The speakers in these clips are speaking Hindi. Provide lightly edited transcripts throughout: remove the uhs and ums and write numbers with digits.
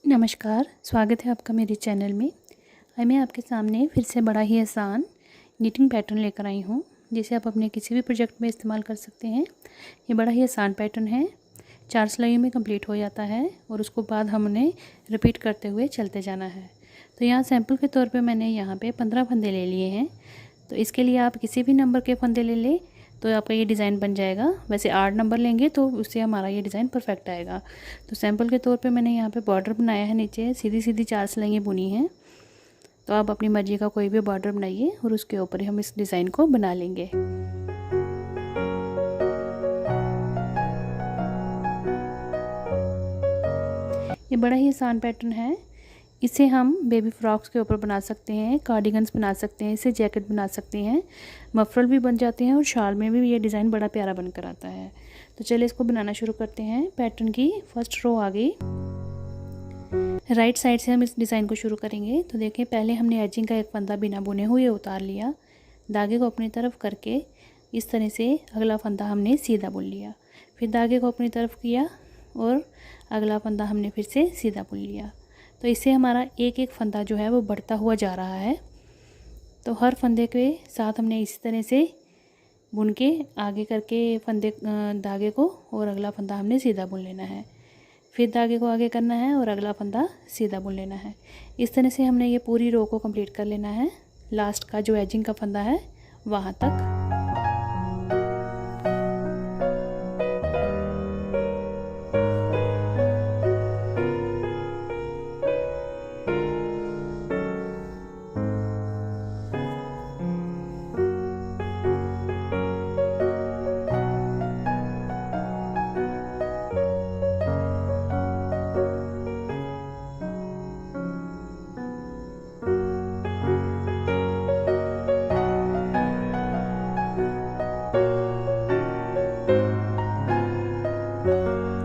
नमस्कार, स्वागत है आपका मेरे चैनल में। आज मैं आपके सामने फिर से बड़ा ही आसान निटिंग पैटर्न लेकर आई हूँ, जिसे आप अपने किसी भी प्रोजेक्ट में इस्तेमाल कर सकते हैं। ये बड़ा ही आसान पैटर्न है, 4 सिलाइयों में कंप्लीट हो जाता है और उसको बाद हमने रिपीट करते हुए चलते जाना है। तो यहाँ सैंपल के तौर पर मैंने यहाँ पर 15 फंदे ले लिए हैं। तो इसके लिए आप किसी भी नंबर के फंदे ले लें तो आपका ये डिज़ाइन बन जाएगा। वैसे 8 नंबर लेंगे तो उससे हमारा ये डिज़ाइन परफेक्ट आएगा। तो सैंपल के तौर पे मैंने यहाँ पे बॉर्डर बनाया है, नीचे सीधी सीधी 4 सिलाइयाँ बुनी हैं। तो आप अपनी मर्जी का कोई भी बॉर्डर बनाइए और उसके ऊपर ही हम इस डिज़ाइन को बना लेंगे। ये बड़ा ही आसान पैटर्न है। इसे हम बेबी फ्रॉक्स के ऊपर बना सकते हैं, कार्डिगन्स बना सकते हैं, इसे जैकेट बना सकते हैं, मफरल भी बन जाते हैं और शाल में भी ये डिज़ाइन बड़ा प्यारा बनकर आता है। तो चलिए इसको बनाना शुरू करते हैं। पैटर्न की फर्स्ट रो आ गई। राइट साइड से हम इस डिज़ाइन को शुरू करेंगे। तो देखिए, पहले हमने एजिंग का एक फंदा बिना बुने हुए उतार लिया, धागे को अपनी तरफ करके इस तरह से अगला फंदा हमने सीधा बुन लिया, फिर धागे को अपनी तरफ किया और अगला फंदा हमने फिर से सीधा बुन लिया। तो इससे हमारा एक एक फंदा जो है वो बढ़ता हुआ जा रहा है। तो हर फंदे के साथ हमने इसी तरह से बुन के आगे करके फंदे धागे को और अगला फंदा हमने सीधा बुन लेना है, फिर धागे को आगे करना है और अगला फंदा सीधा बुन लेना है। इस तरह से हमने ये पूरी रो को कंप्लीट कर लेना है, लास्ट का जो एजिंग का फंदा है वहाँ तक।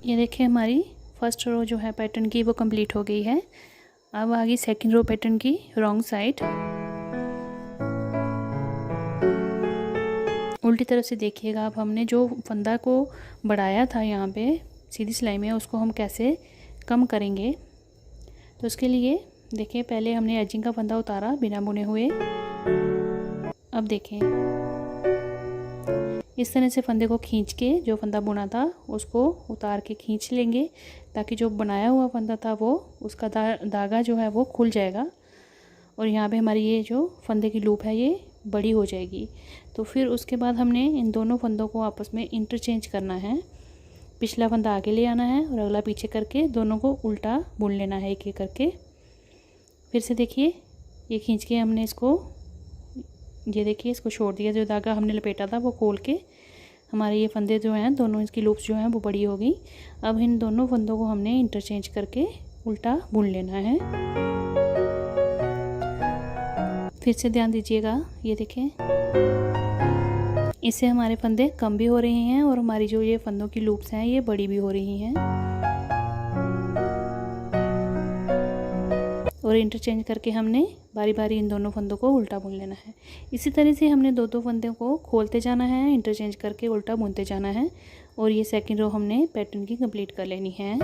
ये देखिए, हमारी फर्स्ट रो जो है पैटर्न की वो कंप्लीट हो गई है। अब आ गई सेकंड रो पैटर्न की रॉन्ग साइड। उल्टी तरफ से देखिएगा आप, हमने जो फंदा को बढ़ाया था यहाँ पे सीधी सिलाई में, उसको हम कैसे कम करेंगे। तो उसके लिए देखिए, पहले हमने एजिंग का फंदा उतारा बिना बुने हुए। अब देखें, इस तरह से फंदे को खींच के जो फंदा बुना था उसको उतार के खींच लेंगे, ताकि जो बनाया हुआ फंदा था वो उसका धागा जो है वो खुल जाएगा और यहाँ पे हमारी ये जो फंदे की लूप है ये बड़ी हो जाएगी। तो फिर उसके बाद हमने इन दोनों फंदों को आपस में इंटरचेंज करना है। पिछला फंदा आगे ले आना है और अगला पीछे करके दोनों को उल्टा बुन लेना है एक एक करके। फिर से देखिए, ये खींच के हमने इसको, ये देखिए, इसको छोड़ दिया। जो धागा हमने लपेटा था वो खोल के हमारे ये फंदे जो हैं दोनों, इसकी लूप्स जो हैं वो बड़ी हो गई। अब इन दोनों फंदों को हमने इंटरचेंज करके उल्टा बुन लेना है। फिर से ध्यान दीजिएगा, ये देखें, इससे हमारे फंदे कम भी हो रहे हैं और हमारी जो ये फंदों की लूप्स हैं ये बड़ी भी हो रही हैं। और इंटरचेंज करके हमने बारी बारी इन दोनों फंदों को उल्टा बुन लेना है। इसी तरह से हमने दो फंदों को खोलते जाना है, इंटरचेंज करके उल्टा बुनते जाना है और ये सेकंड रो हमने पैटर्न की कंप्लीट कर लेनी है।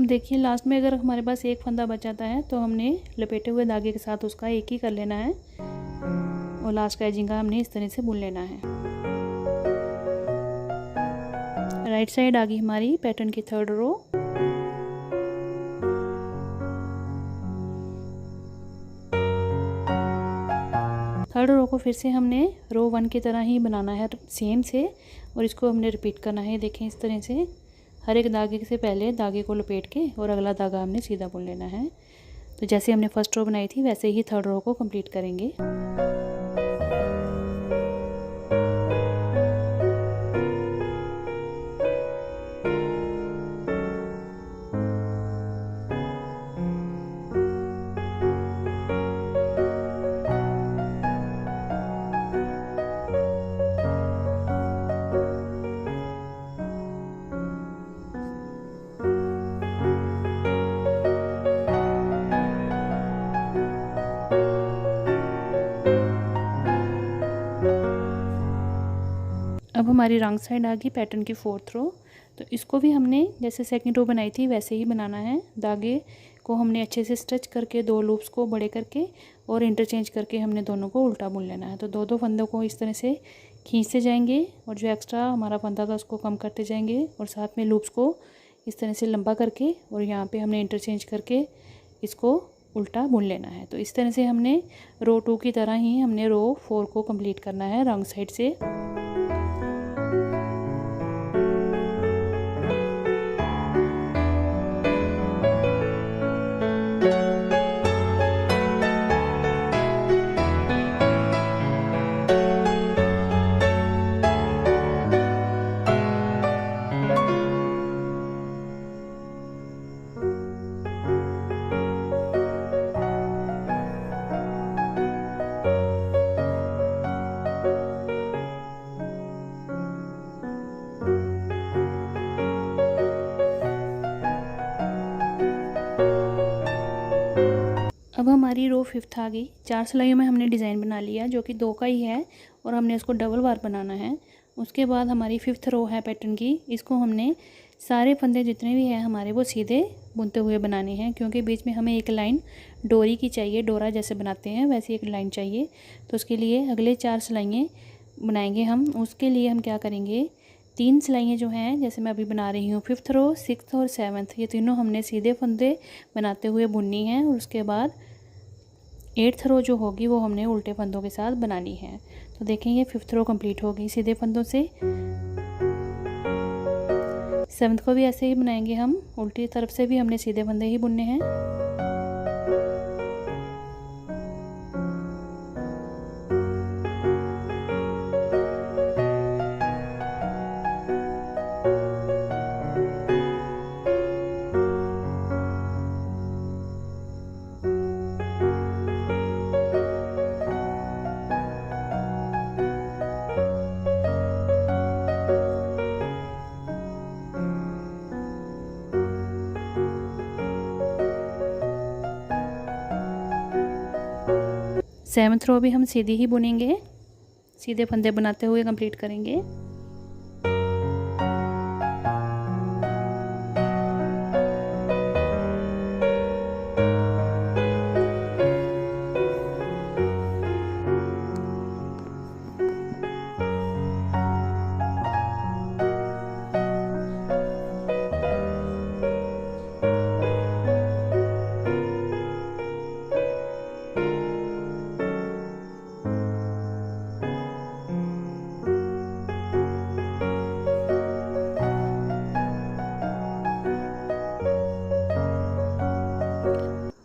देखिए, लास्ट में अगर हमारे पास एक फंदा बच जाता है तो हमने लपेटे हुए धागे के साथ उसका एक ही कर लेना है और लास्ट का एजिंग का हमने इस तरह से बुन लेना है। राइट साइड आ गई हमारी पैटर्न की थर्ड रो। थर्ड रो को फिर से हमने रो 1 की तरह ही बनाना है सेम से, और इसको हमने रिपीट करना है। देखें, इस तरह से हर एक धागे से पहले धागे को लपेट के और अगला धागा हमने सीधा बुन लेना है। तो जैसे हमने फर्स्ट रो बनाई थी वैसे ही थर्ड रो को कंप्लीट करेंगे। हमारी रॉन्ग साइड आ गई पैटर्न की 4th रो। तो इसको भी हमने जैसे सेकंड रो बनाई थी वैसे ही बनाना है। धागे को हमने अच्छे से स्टिच करके 2 लूप्स को बड़े करके और इंटरचेंज करके हमने दोनों को उल्टा बुन लेना है। तो 2 फंदों को इस तरह से खींचते जाएंगे और जो एक्स्ट्रा हमारा फंदा था उसको कम करते जाएंगे और साथ में लूप्स को इस तरह से लंबा करके और यहाँ पे हमने इंटरचेंज करके इसको उल्टा बुन लेना है। तो इस तरह से हमने रो 2 की तरह ही हमने रो 4 को कंप्लीट करना है रॉन्ग साइड से। अब हमारी रो 5th आ गई। 4 सिलाइयों में हमने डिज़ाइन बना लिया जो कि 2 का ही है और हमने उसको डबल बार बनाना है। उसके बाद हमारी 5th रो है पैटर्न की। इसको हमने सारे फंदे जितने भी हैं हमारे वो सीधे बुनते हुए बनाने हैं, क्योंकि बीच में हमें एक लाइन डोरी की चाहिए, डोरा जैसे बनाते हैं वैसे एक लाइन चाहिए। तो उसके लिए अगले 4 सिलाइयाँ बनाएंगे हम। उसके लिए हम क्या करेंगे, 3 सिलाइयाँ जो हैं जैसे मैं अभी बना रही हूँ 5th रो, 6th और 7th, ये तीनों हमने सीधे फंदे बनाते हुए बुननी है। और उसके बाद 8th रो जो होगी वो हमने उल्टे फंदों के साथ बनानी है। तो देखें ये 5th रो कंप्लीट हो गई सीधे फंदों से। 7th को भी ऐसे ही बनाएंगे हम, उल्टी तरफ से भी हमने सीधे फंदे ही बुनने हैं। सेवन्थ रो भी हम सीधी ही बुनेंगे, सीधे फंदे बनाते हुए कंप्लीट करेंगे।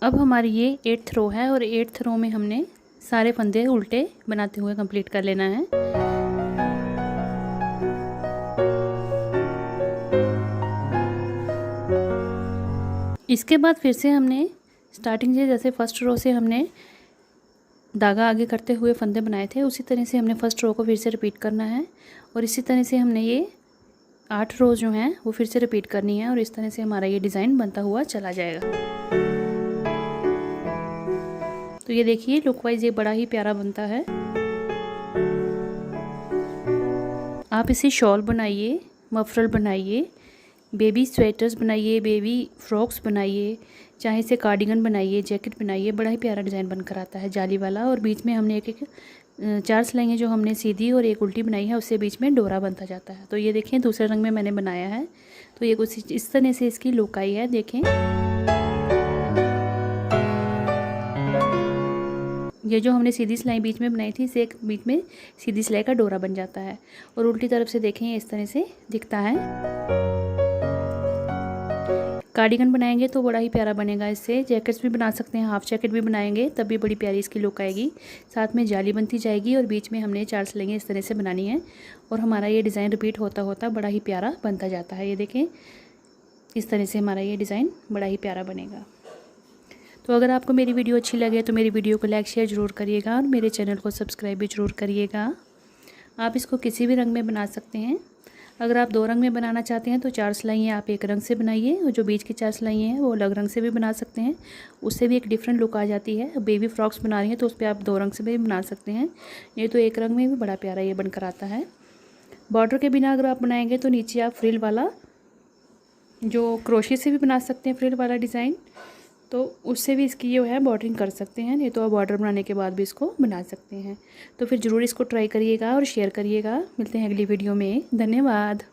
अब हमारी ये 8th रो है और 8th रो में हमने सारे फंदे उल्टे बनाते हुए कंप्लीट कर लेना है। इसके बाद फिर से हमने स्टार्टिंग से जैसे फर्स्ट रो से हमने धागा आगे करते हुए फंदे बनाए थे उसी तरह से हमने फर्स्ट रो को फिर से रिपीट करना है और इसी तरह से हमने ये 8 रो जो हैं वो फिर से रिपीट करनी है और इस तरह से हमारा ये डिज़ाइन बनता हुआ चला जाएगा। तो ये देखिए लुक वाइज ये बड़ा ही प्यारा बनता है। आप इसे शॉल बनाइए, मफरल बनाइए, बेबी स्वेटर्स बनाइए, बेबी फ्रॉक्स बनाइए, चाहे इसे कार्डिगन बनाइए, जैकेट बनाइए, बड़ा ही प्यारा डिज़ाइन बनकर आता है जाली वाला। और बीच में हमने एक 4 सिलाइयाँ जो हमने सीधी और एक उल्टी बनाई है उससे बीच में डोरा बनता जाता है। तो ये देखें दूसरे रंग में मैंने बनाया है तो ये कुछ इस तरह से इसकी लुक आई है। देखें ये जो हमने सीधी सिलाई बीच में बनाई थी इसे एक बीच में सीधी सिलाई का डोरा बन जाता है और उल्टी तरफ से देखें इस तरह से दिखता है। कार्डिगन बनाएंगे तो बड़ा ही प्यारा बनेगा। इससे जैकेट्स भी बना सकते हैं, हाफ जैकेट भी बनाएंगे तब भी बड़ी प्यारी इसकी लुक आएगी। साथ में जाली बनती जाएगी और बीच में हमने 4 सिलाइयाँ इस तरह से बनानी है और हमारा ये डिज़ाइन रिपीट होता होता बड़ा ही प्यारा बनता जाता है। ये देखें इस तरह से हमारा ये डिज़ाइन बड़ा ही प्यारा बनेगा। तो अगर आपको मेरी वीडियो अच्छी लगे तो मेरी वीडियो को लाइक शेयर ज़रूर करिएगा और मेरे चैनल को सब्सक्राइब भी ज़रूर करिएगा। आप इसको किसी भी रंग में बना सकते हैं। अगर आप 2 रंग में बनाना चाहते हैं तो 4 सिलाइयाँ आप एक रंग से बनाइए और जो बीच की 4 सिलाइयाँ हैं वो अलग रंग से भी बना सकते हैं, उससे भी एक डिफरेंट लुक आ जाती है। बेबी फ्रॉक्स बना रही हैं तो उस पर आप 2 रंग से भी बना सकते हैं, ये तो एक रंग में भी बड़ा प्यारा ये बनकर आता है। बॉर्डर के बिना अगर आप बनाएंगे तो नीचे आप फ्रिल वाला जो क्रोशे से भी बना सकते हैं, फ्रिल वाला डिज़ाइन, तो उससे भी इसकी जो है बॉर्डरिंग कर सकते हैं, नहीं तो आप बॉर्डर बनाने के बाद भी इसको बना सकते हैं। तो फिर ज़रूर इसको ट्राई करिएगा और शेयर करिएगा। मिलते हैं अगली वीडियो में। धन्यवाद।